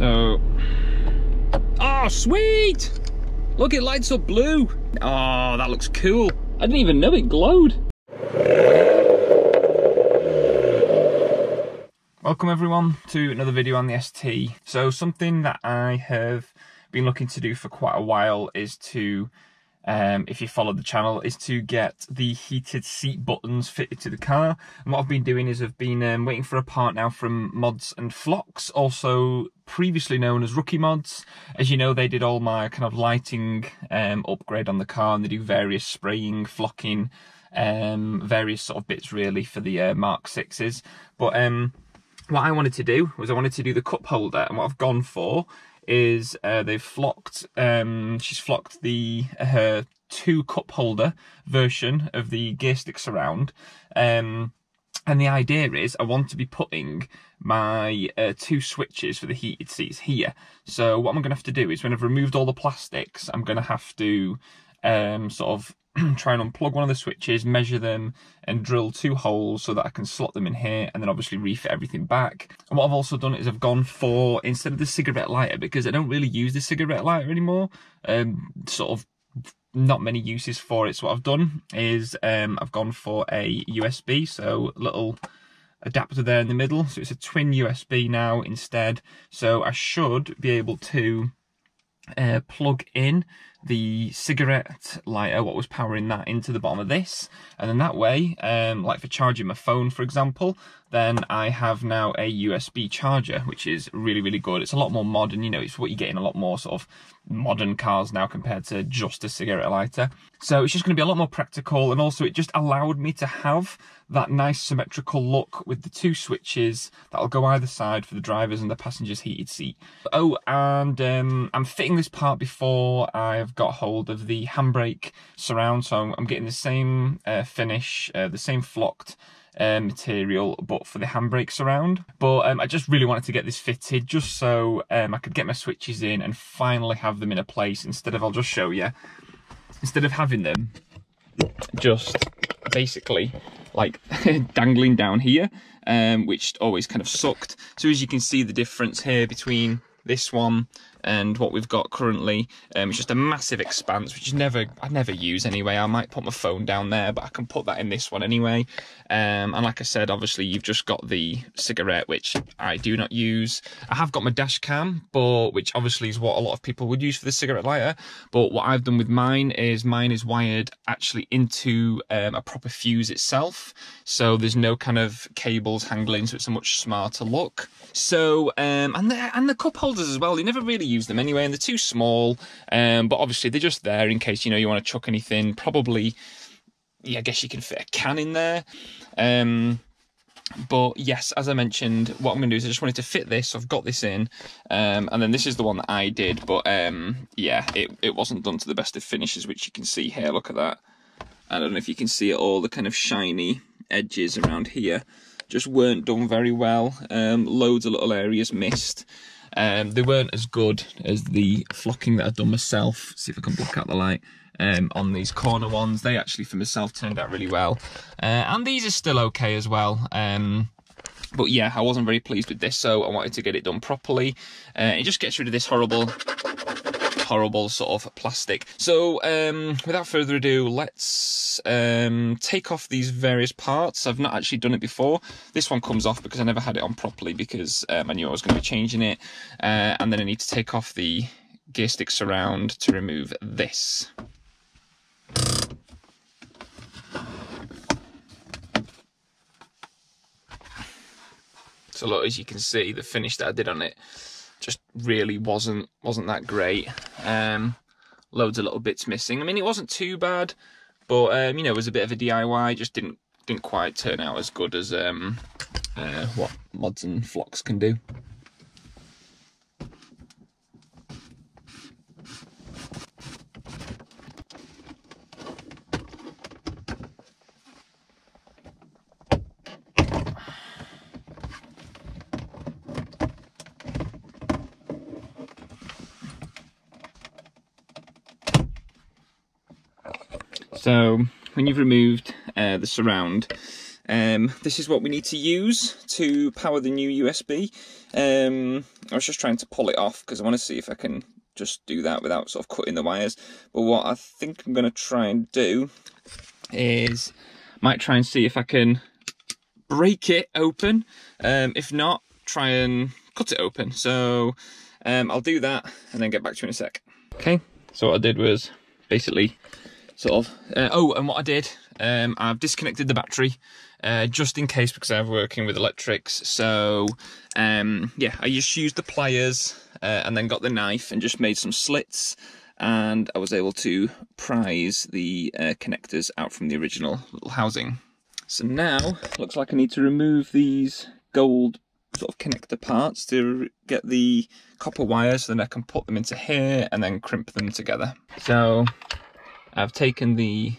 So, oh sweet! Look, it lights up blue. Oh, that looks cool. I didn't even know it glowed. Welcome everyone to another video on the ST. So something that I have been looking to do for quite a while is to, if you follow the channel, is to get the heated seat buttons fitted to the car. And what I've been doing is I've been waiting for a part now from ModsnFlocks, also previously known as Rookie Mods. As you know, they did all my kind of lighting upgrade on the car, and they do various spraying, flocking, various sort of bits really for the Mark 6s. But what I wanted to do was I wanted to do the cup holder, and what I've gone for is they've flocked, she's flocked her 2 cup holder version of the gear stick surround, and the idea is I want to be putting my 2 switches for the heated seats here. So what I'm going to have to do is when I've removed all the plastics, I'm going to have to sort of try and unplug one of the switches, measure them, and drill 2 holes so that I can slot them in here, and then obviously refit everything back. And what I've also done is I've gone for, instead of the cigarette lighter, because I don't really use the cigarette lighter anymore, sort of not many uses for it, so what I've done is I've gone for a USB, so little adapter there in the middle, so it's a twin USB now instead. So I should be able to plug in the cigarette lighter, what was powering that, into the bottom of this, and then that way, like for charging my phone for example, then I have now a USB charger, which is really, really good. It's a lot more modern, you know, it's what you get in a lot more sort of modern cars now compared to just a cigarette lighter. So it's just going to be a lot more practical, and also it just allowed me to have that nice symmetrical look with the 2 switches that'll go either side for the driver's and the passenger's heated seat. Oh, and I'm fitting this part before I've got hold of the handbrake surround, so I'm getting the same finish, the same flocked material, but for the handbrake surround. But I just really wanted to get this fitted just so I could get my switches in and finally have them in a place, instead of, I'll just show you, instead of having them just basically like dangling down here, which always kind of sucked. So as you can see, the difference here between this one and what we've got currently, it's just a massive expanse, which I never use anyway. I might put my phone down there, but I can put that in this one anyway. And like I said, obviously you've just got the cigarette, which I do not use. I have got my dash cam, which obviously is what a lot of people would use for the cigarette lighter. But what I've done with mine is wired actually into a proper fuse itself, so there's no kind of cables hangling, so it's a much smarter look. So and the cup holders as well, you never really use them anyway, and they're too small, but obviously they're just there in case, you know, you want to chuck anything. Probably, yeah, I guess you can fit a can in there. But yes, as I mentioned, what I'm going to do is I just wanted to fit this, so I've got this in, and then this is the one that I did, but yeah, it wasn't done to the best of finishes, which you can see here. Look at that. I don't know if you can see it, all the kind of shiny edges around here just weren't done very well. Loads of little areas missed. They weren't as good as the flocking that I've done myself. See if I can block out the light. On these corner ones, they actually for myself turned out really well, and these are still okay as well. But yeah, I wasn't very pleased with this, so I wanted to get it done properly. It just gets rid of this horrible sort of plastic. So without further ado, let's take off these various parts. I've not actually done it before. This one comes off because I never had it on properly, because I knew I was going to be changing it, and then I need to take off the gear stick surround to remove this. So look, as you can see, the finish that I did on it just really wasn't that great. Loads of little bits missing. I mean, it wasn't too bad, but you know, it was a bit of a DIY. Just didn't quite turn out as good as what ModsnFlocks can do. So when you've removed the surround, This is what we need to use to power the new USB. I was just trying to pull it off because I want to see if I can just do that without sort of cutting the wires. But what I think I'm going to try and do is, might try and see if I can break it open. If not, try and cut it open. So I'll do that and then get back to you in a sec. Okay, so what I did was basically sort of, and what I did, I've disconnected the battery just in case, because I'm working with electrics. So yeah, I just used the pliers and then got the knife and just made some slits, and I was able to prise the connectors out from the original little housing. So now looks like I need to remove these gold sort of connector parts to get the copper wires, so then I can put them into here and then crimp them together. So I've taken the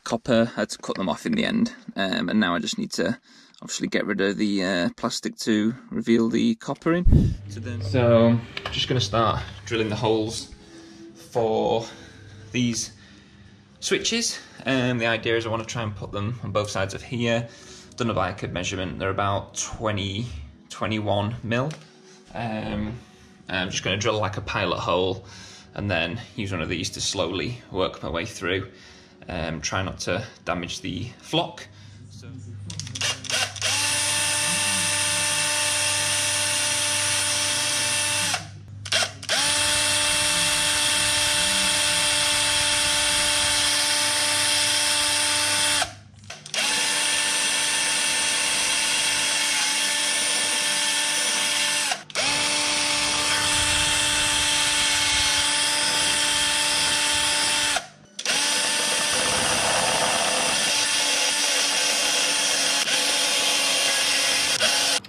copper, I had to cut them off in the end, and now I just need to obviously get rid of the plastic to reveal the copper in. So I'm just going to start drilling the holes for these switches. The idea is I want to try and put them on both sides of here. Done a bicard measurement, they're about 21 mil. I'm just going to drill like a pilot hole and then use one of these to slowly work my way through. Try not to damage the flock.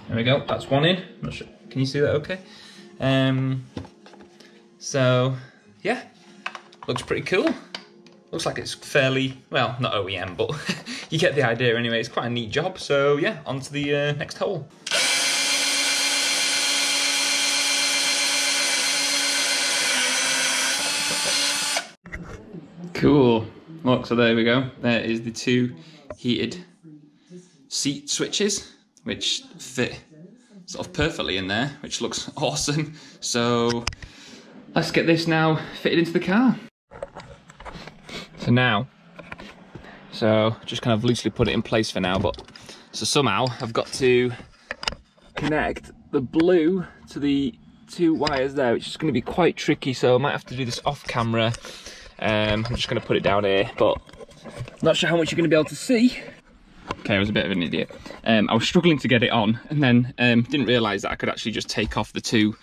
There we go, that's one in. I'm not sure. Can you see that okay? So, yeah, looks pretty cool. Looks like it's fairly, well, not OEM, but you get the idea anyway. It's quite a neat job. So yeah, on to the next hole. Cool. Look, so there we go. There is the two heated seat switches, which fit sort of perfectly in there, which looks awesome. So let's get this now fitted into the car. So just kind of loosely put it in place for now, but so somehow I've got to connect the blue to the two wires there, which is going to be quite tricky, so I might have to do this off camera. I'm just going to put it down here, but not sure how much you're going to be able to see. Okay, I was a bit of an idiot. I was struggling to get it on, and then didn't realise that I could actually just take off the two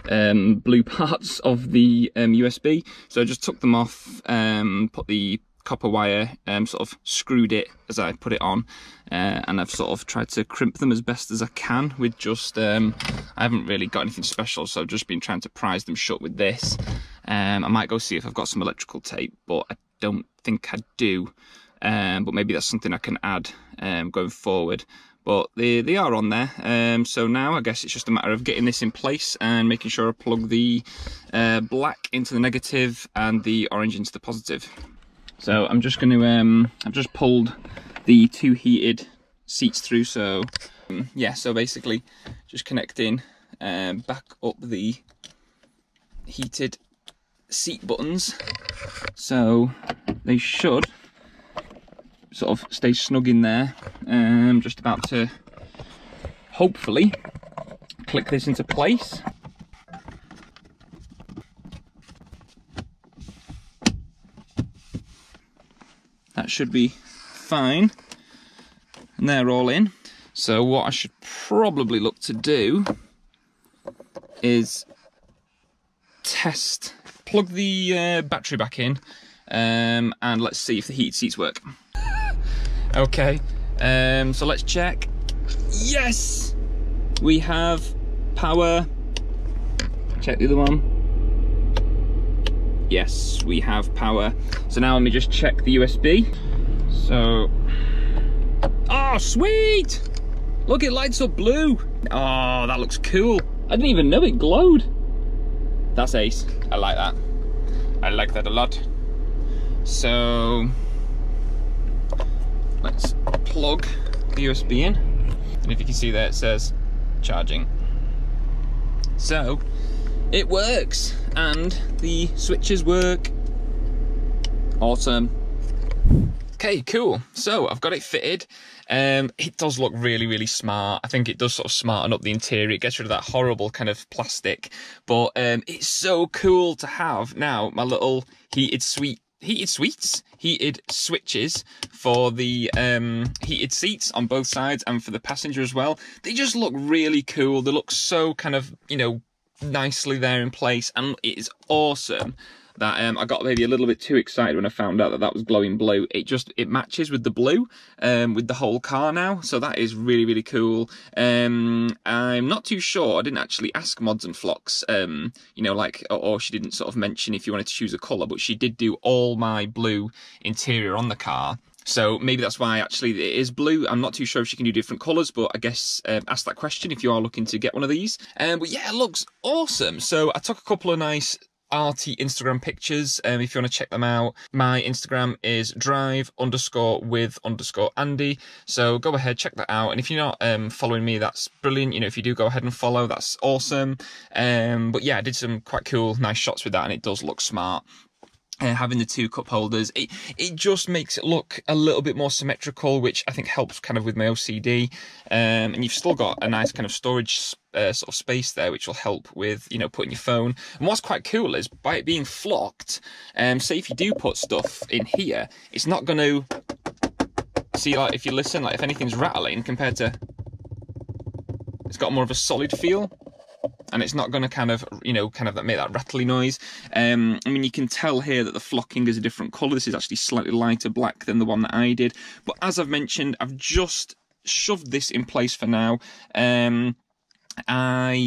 blue parts of the USB. So I just took them off, put the copper wire, sort of screwed it as I put it on, and I've sort of tried to crimp them as best as I can with just, I haven't really got anything special, so I've just been trying to prise them shut with this. I might go see if I've got some electrical tape, but I don't think I do. But maybe that's something I can add going forward. But they are on there, so now I guess it's just a matter of getting this in place and making sure I plug the black into the negative and the orange into the positive. So I'm just going to, I've just pulled the two heated seats through, so yeah, so basically just connecting back up the heated seat buttons, so they should sort of stay snug in there. I'm just about to hopefully click this into place. That should be fine, and they're all in. So what I should probably look to do is plug the battery back in, and let's see if the heated seats work. Okay, so let's check. Yes, we have power. Check the other one. Yes, we have power. So now let me just check the USB. So, oh sweet! Look, it lights up blue. Oh, that looks cool. I didn't even know it glowed. That's ace. I like that. I like that a lot. So let's plug the USB in, and if you can see there it says charging. So it works, and the switches work. Awesome. Okay, cool. So I've got it fitted. It does look really, really smart. I think it does sort of smarten up the interior. It gets rid of that horrible kind of plastic, but it's so cool to have now my little heated switches for the heated seats on both sides and for the passenger as well. They just look really cool. They look so kind of, you know, nicely there in place, and it is awesome that I got maybe a little bit too excited when I found out that that was glowing blue. It matches with the blue with the whole car now, so that is really, really cool. I'm not too sure. I didn't actually ask ModsnFlocks, you know, like, or she didn't sort of mention if you wanted to choose a colour, but she did do all my blue interior on the car. So maybe that's why actually it is blue. I'm not too sure if she can do different colours, but I guess ask that question if you are looking to get one of these. But yeah, it looks awesome. So I took a couple of nice arty Instagram pictures, if you want to check them out. My Instagram is drive_with_Andy, so go ahead, check that out. And if you're not following me, that's brilliant. You know, if you do go ahead and follow, that's awesome. But yeah, I did some quite cool, nice shots with that, and it does look smart. Having the two cup holders, it just makes it look a little bit more symmetrical, which I think helps kind of with my OCD. And you've still got a nice kind of storage sort of space there, which will help with, you know, putting your phone. And what's quite cool is by it being flocked, say if you do put stuff in here, it's not going to see, like if you listen, like if anything's rattling compared to, it's got more of a solid feel. And it's not going to kind of, you know, kind of make that rattly noise. I mean, you can tell here that the flocking is a different colour. This is actually slightly lighter black than the one that I did. But as I've mentioned, I've just shoved this in place for now. The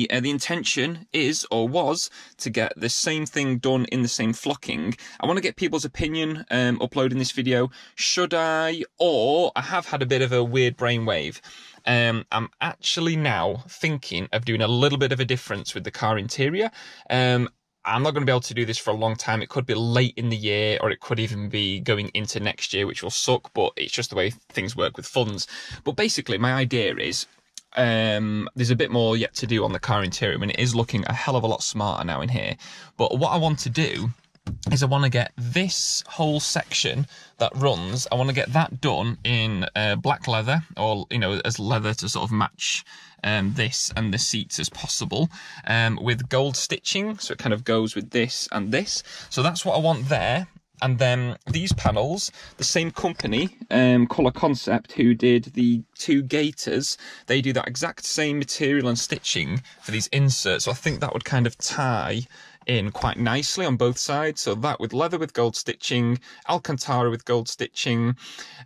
intention is, or was, to get the same thing done in the same flocking. I want to get people's opinion uploading this video. Should I? Or I have had a bit of a weird brainwave. I'm actually now thinking of doing a little bit of a difference with the car interior. I'm not going to be able to do this for a long time. It could be late in the year, or it could even be going into next year, which will suck, but it's just the way things work with funds. But basically, my idea is, there's a bit more yet to do on the car interior. I mean, it is looking a hell of a lot smarter now in here. But what I want to do is I want to get this whole section that runs, I want to get that done in black leather, or, you know, as leather to sort of match this and the seats as possible, with gold stitching, so it kind of goes with this and this. So that's what I want there. And then these panels, the same company, Colour Concept, who did the two gaiters, they do that exact same material and stitching for these inserts. So I think that would kind of tie in quite nicely on both sides. So that with leather with gold stitching, Alcantara with gold stitching,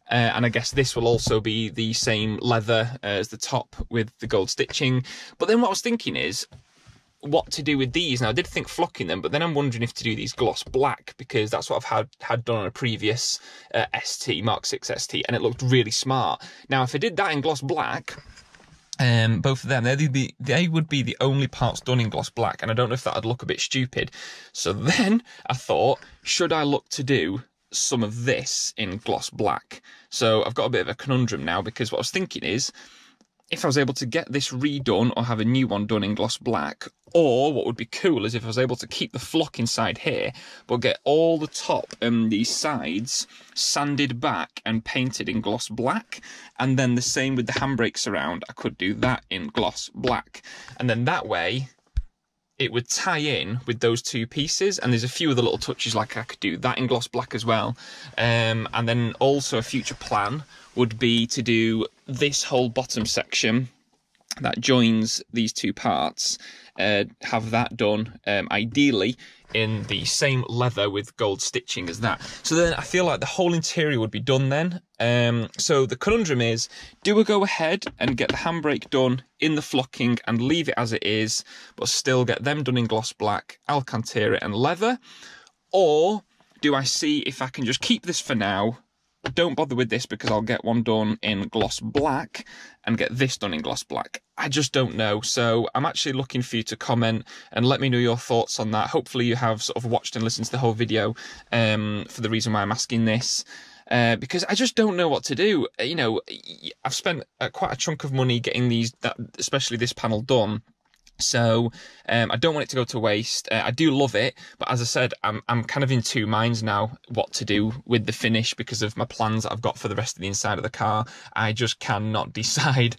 and I guess this will also be the same leather as the top with the gold stitching. But then what I was thinking is what to do with these. Now I did think flocking them, but then I'm wondering if to do these gloss black, because that's what I've had done on a previous ST, Mark 6 ST, and it looked really smart. Now if I did that in gloss black, both of them, they would be the only parts done in gloss black, and I don't know if that would look a bit stupid. So then I thought, should I look to do some of this in gloss black? So I've got a bit of a conundrum now, because what I was thinking is, if I was able to get this redone or have a new one done in gloss black, or what would be cool is if I was able to keep the flock inside here, but get all the top and these sides sanded back and painted in gloss black, and then the same with the handbrakes around, I could do that in gloss black. And then that way, it would tie in with those two pieces, and there's a few other little touches, like I could do that in gloss black as well. And then also a future plan would be to do this whole bottom section that joins these two parts, have that done ideally in the same leather with gold stitching as that. So then I feel like the whole interior would be done then. So the conundrum is, do I go ahead and get the handbrake done in the flocking and leave it as it is, but still get them done in gloss black, Alcantara and leather? Or do I see if I can just keep this for now, don't bother with this because I'll get one done in gloss black and get this done in gloss black? I just don't know. So I'm actually looking for you to comment and let me know your thoughts on that. Hopefully you have sort of watched and listened to the whole video for the reason why I'm asking this. because I just don't know what to do. You know, I've spent quite a chunk of money getting especially this panel done. So I don't want it to go to waste. I do love it, but as I said, I'm kind of in two minds now what to do with the finish because of my plans that I've got for the rest of the inside of the car. I just cannot decide.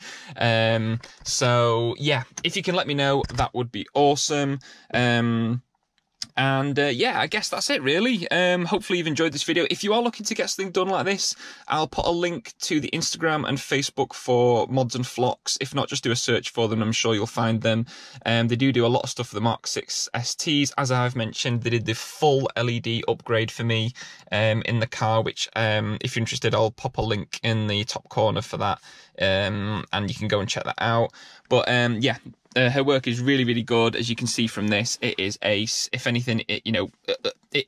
So yeah, if you can let me know, that would be awesome. And yeah, I guess that's it really. Hopefully you've enjoyed this video. If you are looking to get something done like this, I'll put a link to the Instagram and Facebook for ModsnFlocks. If not, just do a search for them. I'm sure you'll find them. They do a lot of stuff for the Mark 6 STs. As I've mentioned, they did the full LED upgrade for me in the car, which if you're interested, I'll pop a link in the top corner for that. And you can go and check that out. But yeah, her work is really, really good. As you can see from this, it is ace. If anything, it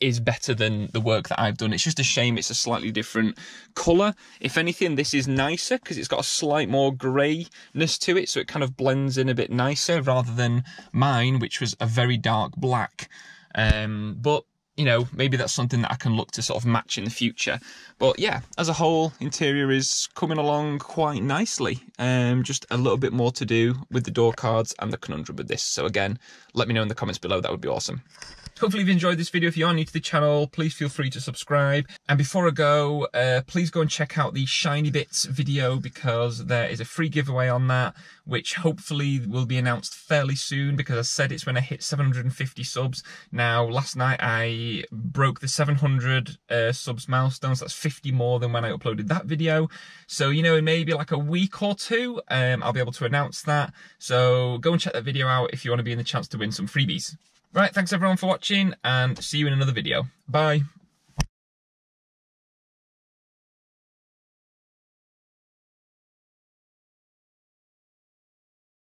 is better than the work that I've done. It's just a shame it's a slightly different colour. If anything, this is nicer because it's got a slight more greyness to it, so it kind of blends in a bit nicer rather than mine, which was a very dark black. But you know, maybe that's something that I can look to sort of match in the future. But yeah, as a whole, interior is coming along quite nicely. Just a little bit more to do with the door cards and the conundrum with this. So again, let me know in the comments below. That would be awesome. Hopefully you've enjoyed this video. If you are new to the channel, please feel free to subscribe. And before I go, please go and check out the Shiny Bits video because there is a free giveaway on that, which hopefully will be announced fairly soon because I said it's when I hit 750 subs. Now, last night I broke the 700 subs milestone, so that's 50 more than when I uploaded that video. So, you know, in maybe like a week or two, I'll be able to announce that. So go and check that video out if you want to be in the chance to win some freebies. Right, thanks everyone for watching and see you in another video. Bye.